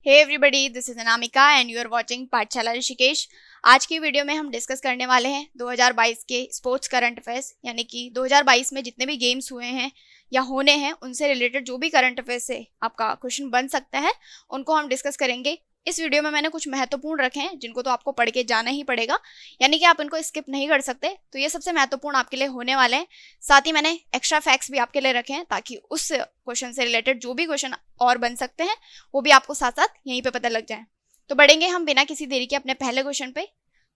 Hey everybody, this is Anamika and you are watching Pathshala Rishikesh. आज की video में हम डिस्कस करने वाले हैं 2022 के स्पोर्ट्स करंट अफेयर्स, यानी कि 2022 में जितने भी गेम्स हुए हैं या होने हैं उनसे रिलेटेड जो भी करंट अफेयर्स से आपका क्वेश्चन बन सकता है उनको हम डिस्कस करेंगे। इस वीडियो में मैंने कुछ महत्वपूर्ण रखे हैं जिनको तो आपको पढ़ के जाना ही पड़ेगा, यानी कि आप इनको स्किप नहीं कर सकते। तो ये सबसे महत्वपूर्ण आपके लिए होने वाले हैं। साथ ही मैंने एक्स्ट्रा फैक्ट्स भी आपके लिए रखे हैं ताकि उस क्वेश्चन से रिलेटेड जो भी क्वेश्चन और बन सकते हैं वो भी आपको साथ साथ यहीं पे पता लग जाए। तो बढ़ेंगे हम बिना किसी देरी के अपने पहले क्वेश्चन पे।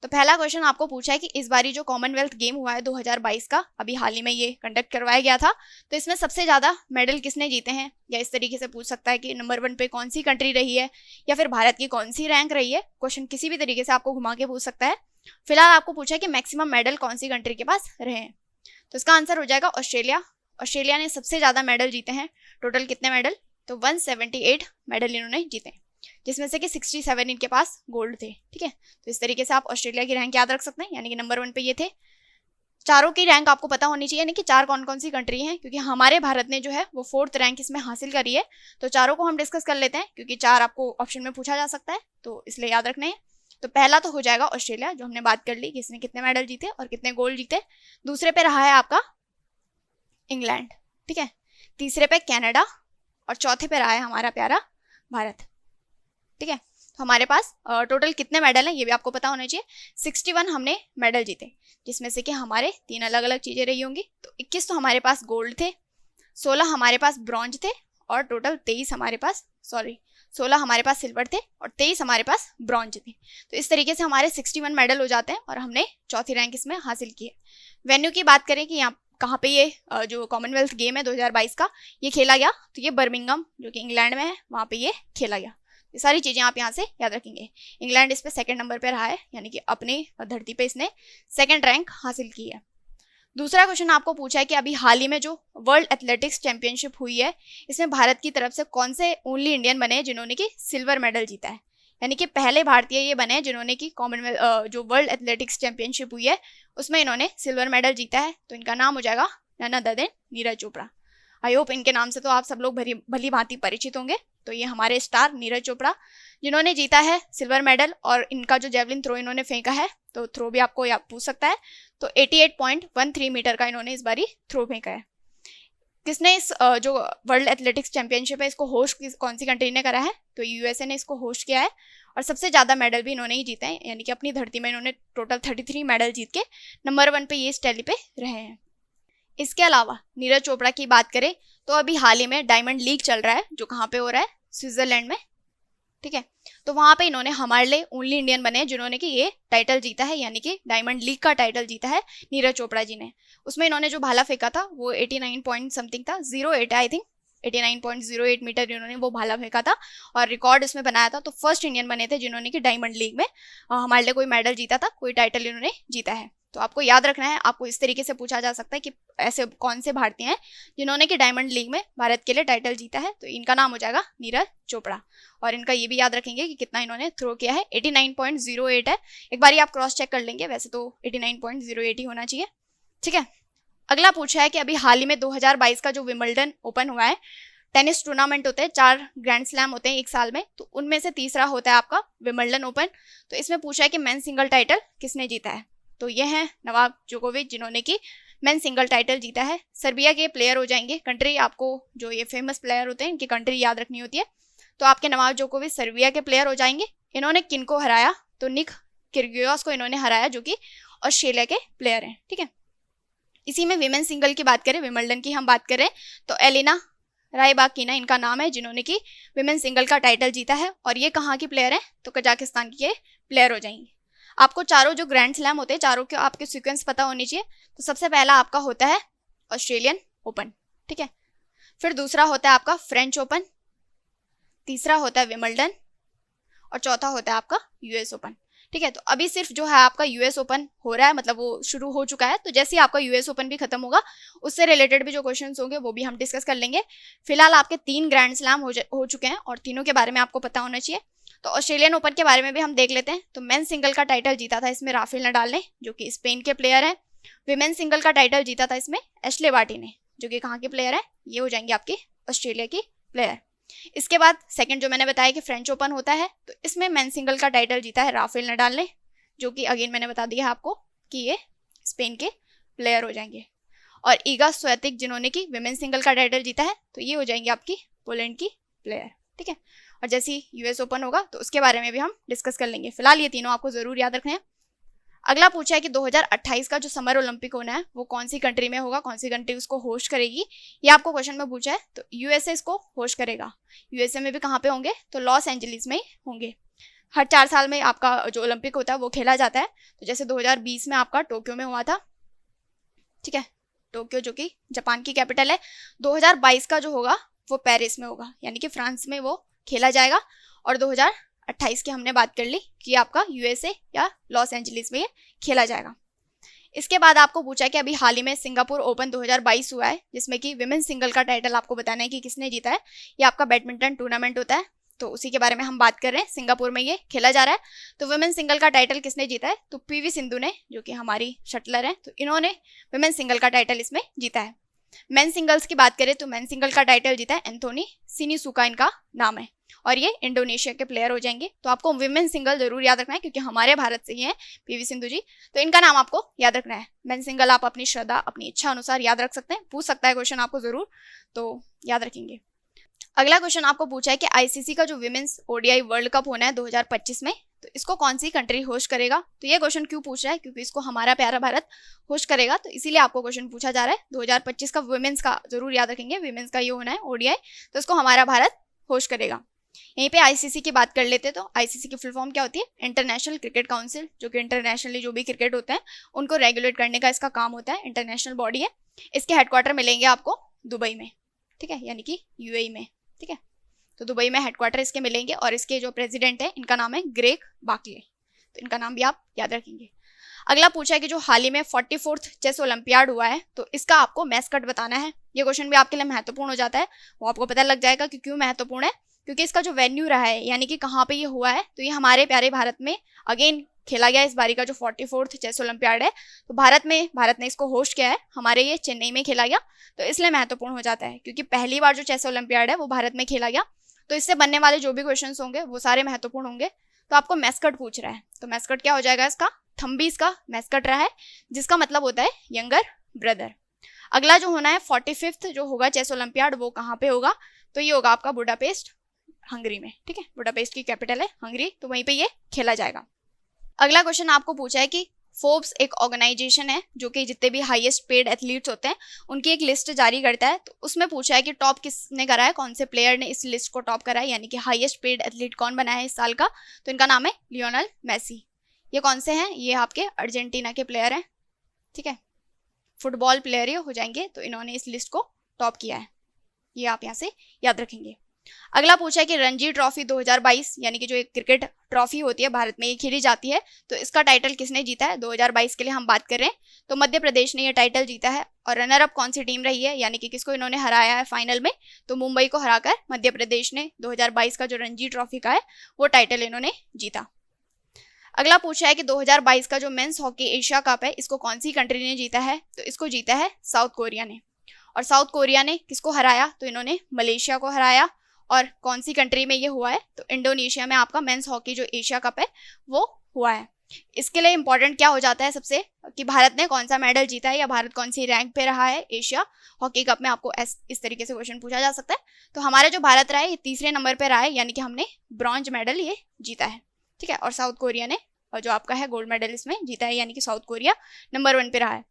तो पहला क्वेश्चन आपको पूछा है कि इस बारी जो कॉमनवेल्थ गेम हुआ है 2022 का, अभी हाल ही में ये कंडक्ट करवाया गया था, तो इसमें सबसे ज़्यादा मेडल किसने जीते हैं, या इस तरीके से पूछ सकता है कि नंबर 1 पे कौन सी कंट्री रही है या फिर भारत की कौन सी रैंक रही है। क्वेश्चन किसी भी तरीके से आपको घुमा के पूछ सकता है। फिलहाल आपको पूछा है कि मैक्सिमम मेडल कौन सी कंट्री के पास रहे हैं, तो इसका आंसर हो जाएगा ऑस्ट्रेलिया। ऑस्ट्रेलिया ने सबसे ज़्यादा मेडल जीते हैं। टोटल कितने मेडल, तो 178 मेडल इन्होंने जीते, जिसमें से कि 67 इनके पास गोल्ड थे। ठीक है, तो इस तरीके से आप ऑस्ट्रेलिया की रैंक याद रख सकते हैं, यानी कि नंबर 1 पे ये थे। चारों की रैंक आपको पता होनी चाहिए, यानी कि चार कौन कौन सी कंट्री हैं, क्योंकि हमारे भारत ने जो है वो 4th रैंक इसमें हासिल करी है। तो चारों को हम डिस्कस कर लेते हैं, क्योंकि चार आपको ऑप्शन में पूछा जा सकता है, तो इसलिए याद रखना है। तो पहला तो हो जाएगा ऑस्ट्रेलिया, जो हमने बात कर ली कि इसने कितने मेडल जीते और कितने गोल्ड जीते। दूसरे पे रहा है आपका इंग्लैंड, ठीक है। तीसरे पे कनाडा और चौथे पे रहा है हमारा प्यारा भारत, ठीक है। तो हमारे पास टोटल कितने मेडल हैं ये भी आपको पता होना चाहिए। 61 हमने मेडल जीते, जिसमें से कि हमारे 3 अलग अलग चीज़ें रही होंगी। तो 21 तो हमारे पास गोल्ड थे, 16 हमारे पास ब्रॉन्ज थे और टोटल 23 हमारे पास 16 हमारे पास सिल्वर थे और 23 हमारे पास ब्रॉन्ज थे। तो इस तरीके से हमारे 61 मेडल हो जाते हैं और हमने चौथी रैंक इसमें हासिल की है। वेन्यू की बात करें कि यहाँ कहाँ पे ये जो कॉमनवेल्थ गेम है 2022 का ये खेला गया, तो ये बर्मिंघम जो कि इंग्लैंड में है वहाँ पे ये खेला गया। ये सारी चीज़ें आप यहाँ से याद रखेंगे। इंग्लैंड इस पे 2nd नंबर पे रहा है, यानी कि अपनी धरती पे इसने 2nd रैंक हासिल की है। दूसरा क्वेश्चन आपको पूछा है कि अभी हाल ही में जो वर्ल्ड एथलेटिक्स चैंपियनशिप हुई है इसमें भारत की तरफ से कौन से ओनली इंडियन बने हैं जिन्होंने कि सिल्वर मेडल जीता है, यानी कि पहले भारतीय ये बने हैं जिन्होंने कि कॉमनवेल्थ जो वर्ल्ड एथलेटिक्स चैंपियनशिप हुई है उसमें इन्होंने सिल्वर मेडल जीता है। तो इनका नाम हो जाएगा none other than Neeraj Chopra. I hope इनके नाम से तो आप सब लोग भली भांति परिचित होंगे। तो ये हमारे स्टार नीरज चोपड़ा जिन्होंने जीता है सिल्वर मेडल, और इनका जो जेवलिन थ्रो इन्होंने फेंका है, तो थ्रो भी आपको पूछ सकता है, तो 88.13 मीटर का इन्होंने इस बारी थ्रो फेंका है। किसने इस जो वर्ल्ड एथलेटिक्स चैंपियनशिप है इसको होस्ट कौन सी कंट्री ने करा है, तो यूएसए ने इसको होस्ट किया है और सबसे ज़्यादा मेडल भी इन्होंने ही जीते हैं, यानी कि अपनी धरती में इन्होंने टोटल 33 मेडल जीत के नंबर 1 पे ये इस टैली पे रहे हैं। इसके अलावा नीरज चोपड़ा की बात करें तो अभी हाल ही में डायमंड लीग चल रहा है, जो कहाँ पे हो रहा है, स्विट्जरलैंड में, ठीक है। तो वहाँ पे इन्होंने हमारे लिए ओनली इंडियन बने जिन्होंने कि ये टाइटल जीता है, यानी कि डायमंड लीग का टाइटल जीता है नीरज चोपड़ा जी ने। उसमें इन्होंने जो भाला फेंका था वो 89 पॉइंट समथिंग था, 08 आई थिंक 89.08 मीटर इन्होंने वो भाला फेंका था और रिकॉर्ड इसमें बनाया था। तो फर्स्ट इंडियन बने थे जिन्होंने कि डायमंड लीग में हमारे लिए कोई मेडल जीता था, कोई टाइटल इन्होंने जीता है। तो आपको याद रखना है, आपको इस तरीके से पूछा जा सकता है कि ऐसे कौन से भारतीय हैं जिन्होंने कि डायमंड लीग में भारत के लिए टाइटल जीता है, तो इनका नाम हो जाएगा नीरज चोपड़ा। और इनका ये भी याद रखेंगे कि कितना इन्होंने थ्रो किया है, 89.08 है। एक बार आप क्रॉस चेक कर लेंगे, वैसे तो 89.08 ही होना चाहिए, ठीक है। अगला पूछा है कि अभी हाल ही में 2022 का जो विंबलडन ओपन हुआ है, टेनिस टूर्नामेंट होते हैं, 4 ग्रैंड स्लैम होते हैं एक साल में, तो उनमें से तीसरा होता है आपका विंबलडन ओपन। तो इसमें पूछा है कि मेन सिंगल टाइटल किसने जीता है, तो ये हैं नोवाक जोकोविच जिन्होंने कि मेन सिंगल टाइटल जीता है। सर्बिया के प्लेयर हो जाएंगे, कंट्री आपको जो ये फेमस प्लेयर होते हैं इनकी कंट्री याद रखनी होती है। तो आपके नोवाक जोकोविच सर्बिया के प्लेयर हो जाएंगे। इन्होंने किनको हराया, तो निक किर्गियोस को इन्होंने हराया जो कि ऑस्ट्रेलिया के प्लेयर हैं, ठीक है। इसी में विमेन सिंगल की बात करें, विंबलडन की हम बात करें, तो एलिना रायबाकिना इनका नाम है जिन्होंने कि विमेन सिंगल का टाइटल जीता है। और ये कहाँ की प्लेयर हैं, तो कजाकिस्तान की ये प्लेयर हो जाएंगी। आपको चारों जो ग्रैंड स्लैम होते हैं चारों के आपके सीक्वेंस पता होनी चाहिए। तो सबसे पहला आपका होता है ऑस्ट्रेलियन ओपन, ठीक है। फिर दूसरा होता है आपका फ्रेंच ओपन, तीसरा होता है विंबलडन और चौथा होता है आपका यूएस ओपन, ठीक है। तो अभी सिर्फ जो है आपका यूएस ओपन हो रहा है, मतलब वो शुरू हो चुका है। तो जैसे ही आपका यूएस ओपन भी खत्म होगा उससे रिलेटेड भी जो क्वेश्चंस होंगे वो भी हम डिस्कस कर लेंगे। फिलहाल आपके 3 ग्रैंड स्लैम हो चुके हैं और तीनों के बारे में आपको पता होना चाहिए। तो ऑस्ट्रेलियन ओपन के बारे में भी हम देख लेते हैं। तो मेन सिंगल का टाइटल जीता था इसमें राफेल नडाल ने, जो कि स्पेन के प्लेयर हैं। विमेन सिंगल का टाइटल जीता था इसमें एशले बार्टी ने, जो कि कहाँ के प्लेयर है, ये हो जाएंगे आपके ऑस्ट्रेलिया की प्लेयर। इसके बाद सेकंड जो मैंने बताया कि फ्रेंच ओपन होता है, तो इसमें मेन सिंगल का टाइटल जीता है राफेल नडाल ने, जो कि अगेन मैंने बता दिया है आपको कि ये स्पेन के प्लेयर हो जाएंगे। और ईगा स्वियातेक जिन्होंने कि विमेन सिंगल का टाइटल जीता है, तो ये हो जाएंगे आपकी पोलैंड की प्लेयर, ठीक है। और जैसे ही यूएस ओपन होगा तो उसके बारे में भी हम डिस्कस कर लेंगे। फिलहाल ये तीनों आपको जरूर याद रखने हैं। अगला पूछा है कि 2028 का जो समर ओलंपिक होना है वो कौन सी कंट्री में होगा, कौन सी कंट्री उसको होस्ट करेगी, ये आपको क्वेश्चन में पूछा है। तो यूएसए इसको होस्ट करेगा। यूएसए में भी कहाँ पे होंगे, तो लॉस एंजलिस में ही होंगे। हर 4 साल में आपका जो ओलंपिक होता है वो खेला जाता है। तो जैसे 2020 में आपका टोक्यो में हुआ था, ठीक है, टोक्यो जो कि जापान की कैपिटल है। 2022 का जो होगा वो पेरिस में होगा, यानी कि फ्रांस में वो खेला जाएगा। और 2028 की हमने बात कर ली कि आपका यूएसए या लॉस एंजलिस में ये खेला जाएगा। इसके बाद आपको पूछा है कि अभी हाल ही में सिंगापुर ओपन 2022 हुआ है, जिसमें कि विमेन सिंगल का टाइटल आपको बताना है कि किसने जीता है। ये आपका बैडमिंटन टूर्नामेंट होता है, तो उसी के बारे में हम बात कर रहे हैं। सिंगापुर में ये खेला जा रहा है। तो विमेन सिंगल का टाइटल किसने जीता है, तो पीवी सिंधु ने, जो कि हमारी शटलर है, तो इन्होंने विमेन सिंगल का टाइटल इसमें जीता है। मेन सिंगल्स की बात करें तो मेन सिंगल का टाइटल जीता है एंथोनी सिनिसुका, इनका नाम है, और ये इंडोनेशिया के प्लेयर हो जाएंगे। तो आपको विमेन सिंगल जरूर याद रखना है, क्योंकि हमारे भारत से ही है पीवी सिंधु जी, तो इनका नाम आपको याद रखना है। मेन सिंगल आप अपनी श्रद्धा, अपनी इच्छा अनुसार याद रख सकते हैं। पूछ सकता है क्वेश्चन आपको जरूर, तो याद रखेंगे। अगला क्वेश्चन आपको पूछा है कि आईसीसी का जो विमेन्स ओडीआई वर्ल्ड कप होना है 2025 में, तो इसको कौन सी कंट्री होस्ट करेगा। तो ये क्वेश्चन क्यों पूछ रहा है, क्योंकि इसको हमारा प्यारा भारत होस्ट करेगा, तो इसीलिए आपको क्वेश्चन पूछा जा रहा है। 2025 का विमेन्स का जरूर याद रखेंगे, विमेन्स का ये होना है ओडीआई, तो इसको हमारा भारत होस्ट करेगा। यहीं पे आईसीसी की बात कर लेते हैं। तो आईसीसी की फुल फॉर्म क्या होती है, इंटरनेशनल क्रिकेट काउंसिल, जो कि इंटरनेशनली जो भी क्रिकेट होते हैं उनको रेगुलेट करने का इसका काम होता है, इंटरनेशनल बॉडी है। इसके हेडक्वार्टर मिलेंगे आपको दुबई में, ठीक है, यानी कि यूएई में, ठीक है। तो दुबई में हेडक्वार्टर इसके मिलेंगे, और इसके जो प्रेसिडेंट है इनका नाम है ग्रेग बार्कले, तो इनका नाम भी आप याद रखेंगे। अगला पूछा है कि जो हाल ही में 44th चेस ओलंपियाड हुआ है, तो इसका आपको मैस्कट बताना है। ये क्वेश्चन भी आपके लिए महत्वपूर्ण हो जाता है, वो आपको पता लग जाएगा कि क्यों महत्वपूर्ण है, क्योंकि इसका जो वेन्यू रहा है, यानी कि कहाँ पे ये हुआ है, तो ये हमारे प्यारे भारत में अगेन खेला गया। इस बारी का जो 44th चेस ओलंपियाड है, तो भारत ने इसको होस्ट किया है, हमारे ये चेन्नई में खेला गया, तो इसलिए महत्वपूर्ण हो जाता है, क्योंकि पहली बार जो चेस ओलंपियाड है वो भारत में खेला गया। तो इससे बनने वाले जो भी क्वेश्चन होंगे वो सारे महत्वपूर्ण होंगे। तो आपको मैस्कट पूछ रहा है, तो मैस्कट क्या हो जाएगा, इसका थम्बी इसका मैस्कट रहा है, जिसका मतलब होता है यंगर ब्रदर। अगला जो होना है 45th जो होगा चेस ओलंपियाड, वो कहाँ पे होगा, तो ये होगा आपका बुडापेस्ट, हंगरी में, ठीक है। बुडापेस्ट की कैपिटल है हंगरी, तो वहीं पे ये खेला जाएगा। अगला क्वेश्चन आपको पूछा है कि फोर्ब्स एक ऑर्गेनाइजेशन है जो कि जितने भी हाईएस्ट पेड एथलीट्स होते हैं उनकी एक लिस्ट जारी करता है। तो उसमें पूछा है कि टॉप किसने करा है, कौन से प्लेयर ने इस लिस्ट को टॉप करा है, यानी कि हाईएस्ट पेड एथलीट कौन बना है इस साल का, तो इनका नाम है लियोनेल मेसी। ये कौन से हैं, ये आपके अर्जेंटीना के प्लेयर हैं, ठीक है, फुटबॉल प्लेयर ये हो जाएंगे, तो इन्होंने इस लिस्ट को टॉप किया है, ये आप यहाँ से याद रखेंगे। अगला पूछा है कि रणजी ट्रॉफी 2022, यानी कि जो एक क्रिकेट ट्रॉफी होती है भारत में ये खेली जाती है, तो इसका टाइटल किसने जीता है। 2022 के लिए हम बात कर रहे हैं, तो मध्य प्रदेश ने ये टाइटल जीता है। और रनर अप कौन सी टीम रही है, यानी कि किसको इन्होंने हराया है फाइनल में, तो मुंबई को हराकर मध्य प्रदेश ने 2022 का जो रणजी ट्रॉफी का है वो टाइटल इन्होंने जीता। अगला पूछा है कि 2022 का जो मेंस हॉकी एशिया कप है इसको कौन सी कंट्री ने जीता है, तो इसको जीता है साउथ कोरिया ने। और साउथ कोरिया ने किसको हराया, तो इन्होंने मलेशिया को हराया। और कौन सी कंट्री में ये हुआ है, तो इंडोनेशिया में आपका मेंस हॉकी जो एशिया कप है वो हुआ है। इसके लिए इंपॉर्टेंट क्या हो जाता है सबसे, कि भारत ने कौन सा मेडल जीता है या भारत कौन सी रैंक पे रहा है एशिया हॉकी कप में, आपको इस तरीके से क्वेश्चन पूछा जा सकता है। तो हमारा जो भारत रहा है ये तीसरे नंबर पे रहा है, यानी कि हमने ब्रॉन्ज मेडल ये जीता है, ठीक है। और साउथ कोरिया ने और जो आपका है गोल्ड मेडल इसमें जीता है, यानी कि साउथ कोरिया नंबर 1 पे रहा है।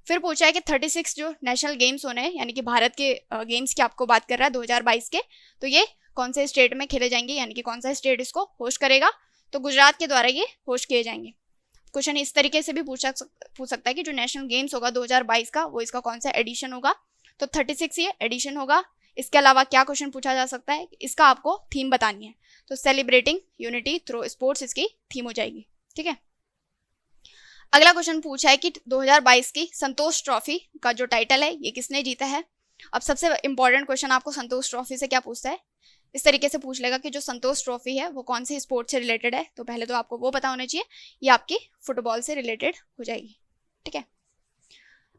फिर पूछा है कि 36 जो नेशनल गेम्स होने हैं, यानी कि भारत के गेम्स की आपको बात कर रहा है 2022 के, तो ये कौन से स्टेट में खेले जाएंगे, यानी कि कौन सा स्टेट इसको होस्ट करेगा, तो गुजरात के द्वारा ये होस्ट किए जाएंगे। क्वेश्चन इस तरीके से भी पूछ सकता है कि जो नेशनल गेम्स होगा 2022 का वो इसका कौन सा एडिशन होगा, तो 36 ये एडिशन होगा। इसके अलावा क्या क्वेश्चन पूछा जा सकता है, इसका आपको थीम बतानी है, तो सेलिब्रेटिंग यूनिटी थ्रू स्पोर्ट्स इसकी थीम हो जाएगी, ठीक है। अगला क्वेश्चन पूछा है कि 2022 की संतोष ट्रॉफी का जो टाइटल है ये किसने जीता है। अब सबसे इंपॉर्टेंट क्वेश्चन आपको संतोष ट्रॉफी से क्या पूछता है, इस तरीके से पूछ लेगा कि जो संतोष ट्रॉफी है वो कौन से स्पोर्ट से रिलेटेड है, तो पहले तो आपको वो पता होना चाहिए, ये आपकी फुटबॉल से रिलेटेड हो जाएगी, ठीक है।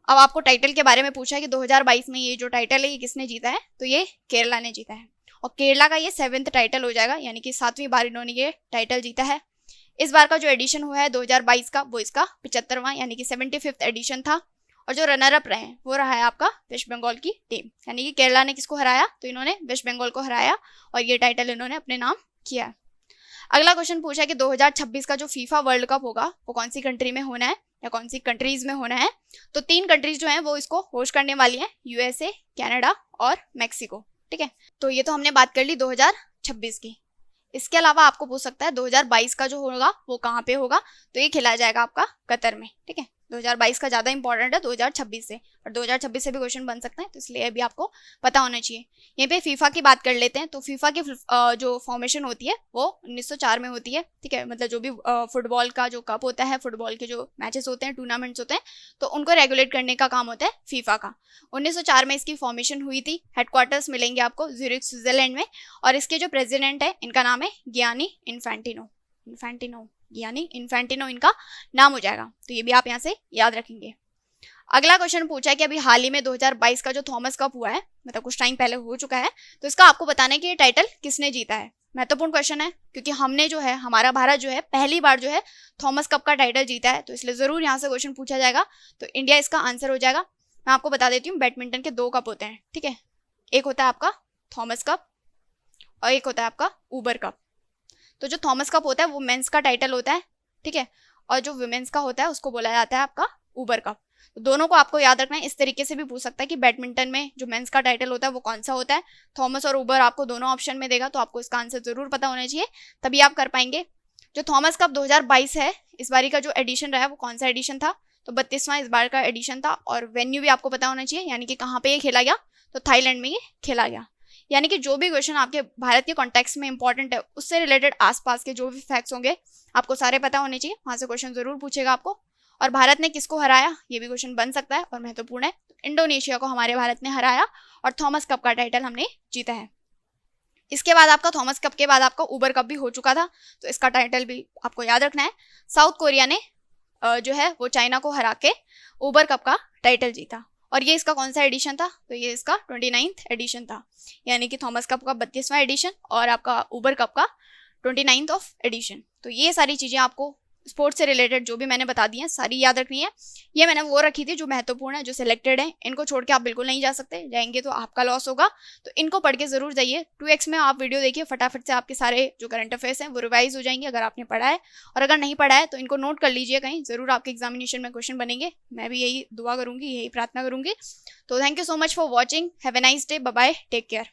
अब आपको टाइटल के बारे में पूछा है कि 2022 में ये जो टाइटल है ये किसने जीता है, तो ये केरला ने जीता है। और केरला का ये 7th टाइटल हो जाएगा, यानी कि 7वीं बार इन्होंने ये टाइटल जीता है। इस बार का जो एडिशन हुआ है 2022 का, वो इसका 75वां यानी कि 75th एडिशन था। और जो रनर अप रहे वो रहा है आपका वेस्ट बंगाल की टीम, यानी कि केरला ने किसको हराया, तो इन्होंने वेस्ट बंगाल को हराया और ये टाइटल इन्होंने अपने नाम किया। अगला क्वेश्चन पूछा है कि 2026 का जो फीफा वर्ल्ड कप होगा वो कौन सी कंट्री में होना है या कौन सी कंट्रीज में होना है। तो 3 कंट्रीज जो हैं वो इसको होस्ट करने वाली हैं, यूएसए, कनाडा और मैक्सिको। ठीक है, तो ये तो हमने बात कर ली 2026 की। इसके अलावा आपको पूछ सकता है 2022 का जो होगा वो कहाँ पे होगा, तो ये खेला जाएगा आपका कतर में। ठीक है, 2022 का ज़्यादा इंपॉर्टेंट है 2026 से, और 2026 से भी क्वेश्चन बन सकते हैं, तो इसलिए अभी आपको पता होना चाहिए। यहीं पे फीफा की बात कर लेते हैं। तो फीफा की जो फॉर्मेशन होती है वो 1904 में होती है। ठीक है, मतलब जो भी फुटबॉल का जो कप होता है, फुटबॉल के जो मैचेस होते हैं, टूर्नामेंट्स होते हैं, तो उनको रेगुलेट करने का काम होता है फीफा का। 1904 में इसकी फॉर्मेशन हुई थी। हेडक्वार्टर्स मिलेंगे आपको ज्यूरिख, स्विट्जरलैंड में। और इसके जो प्रेसिडेंट है इनका नाम है गियानी इन्फेंटिनो इनका नाम हो जाएगा, तो ये भी आप यहाँ से याद रखेंगे। अगला क्वेश्चन पूछा है कि अभी हाल ही में 2022 का जो थॉमस कप हुआ है, मतलब कुछ टाइम पहले हो चुका है, तो इसका आपको बताना है कि ये टाइटल किसने जीता है। महत्वपूर्ण क्वेश्चन है क्योंकि हमने जो है, हमारा भारत जो है पहली बार जो है थॉमस कप का टाइटल जीता है, तो इसलिए जरूर यहाँ से क्वेश्चन पूछा जाएगा। तो इंडिया इसका आंसर हो जाएगा। मैं आपको बता देती हूँ, बैडमिंटन के 2 कप होते हैं। ठीक है, एक होता है आपका थॉमस कप और एक होता है आपका ऊबर कप। तो जो थॉमस कप होता है वो मेंस का टाइटल होता है। ठीक है, और जो वुमेन्स का होता है उसको बोला जाता है आपका ऊबर कप। तो दोनों को आपको याद रखना है। इस तरीके से भी पूछ सकता है कि बैडमिंटन में जो मेंस का टाइटल होता है वो कौन सा होता है। थॉमस और ऊबर आपको दोनों ऑप्शन में देगा, तो आपको इसका आंसर जरूर पता होना चाहिए, तभी आप कर पाएंगे। जो थॉमस कप 2022 है, इस बारी का जो एडिशन रहा है वो कौन सा एडिशन था, तो 32वां इस बार का एडिशन था। और वेन्यू भी आपको पता होना चाहिए, यानी कि कहाँ पे ये खेला गया, तो थाईलैंड में ये खेला गया। यानी कि जो भी क्वेश्चन आपके भारत के कॉन्टेक्स्ट में इंपॉर्टेंट है, उससे रिलेटेड आसपास के जो भी फैक्ट्स होंगे आपको सारे पता होने चाहिए। वहां से क्वेश्चन जरूर पूछेगा आपको। और भारत ने किसको हराया, ये भी क्वेश्चन बन सकता है और महत्वपूर्ण है। इंडोनेशिया को हमारे भारत ने हराया और थॉमस कप का टाइटल हमने जीता है। इसके बाद आपका थॉमस कप के बाद आपका ऊबर कप भी हो चुका था, तो इसका टाइटल भी आपको याद रखना है। साउथ कोरिया ने जो है वो चाइना को हरा के ऊबर कप का टाइटल जीता। और ये इसका कौन सा एडिशन था, तो ये इसका 29th एडिशन था, यानी कि थॉमस कप का 32वां एडिशन और आपका ऊबर कप का 29th एडिशन। तो ये सारी चीज़ें आपको स्पोर्ट्स से रिलेटेड जो भी मैंने बता दी हैं सारी याद रखनी है। ये मैंने वो रखी थी जो महत्वपूर्ण है, जो सिलेक्टेड है। इनको छोड़ के आप बिल्कुल नहीं जा सकते, जाएंगे तो आपका लॉस होगा। तो इनको पढ़ के जरूर जाइए। 2x में आप वीडियो देखिए, फटाफट से आपके सारे जो करंट अफेयर्स हैं वो रिवाइज हो जाएंगे अगर आपने पढ़ा है। और अगर नहीं पढ़ा है तो इनको नोट कर लीजिए, कहीं जरूर आपके एग्जामिनेशन में क्वेश्चन बनेंगे। मैं भी यही दुआ करूंगी, यही प्रार्थना करूंगी। तो thank you so much for watching. Have a nice day, bye bye, take care.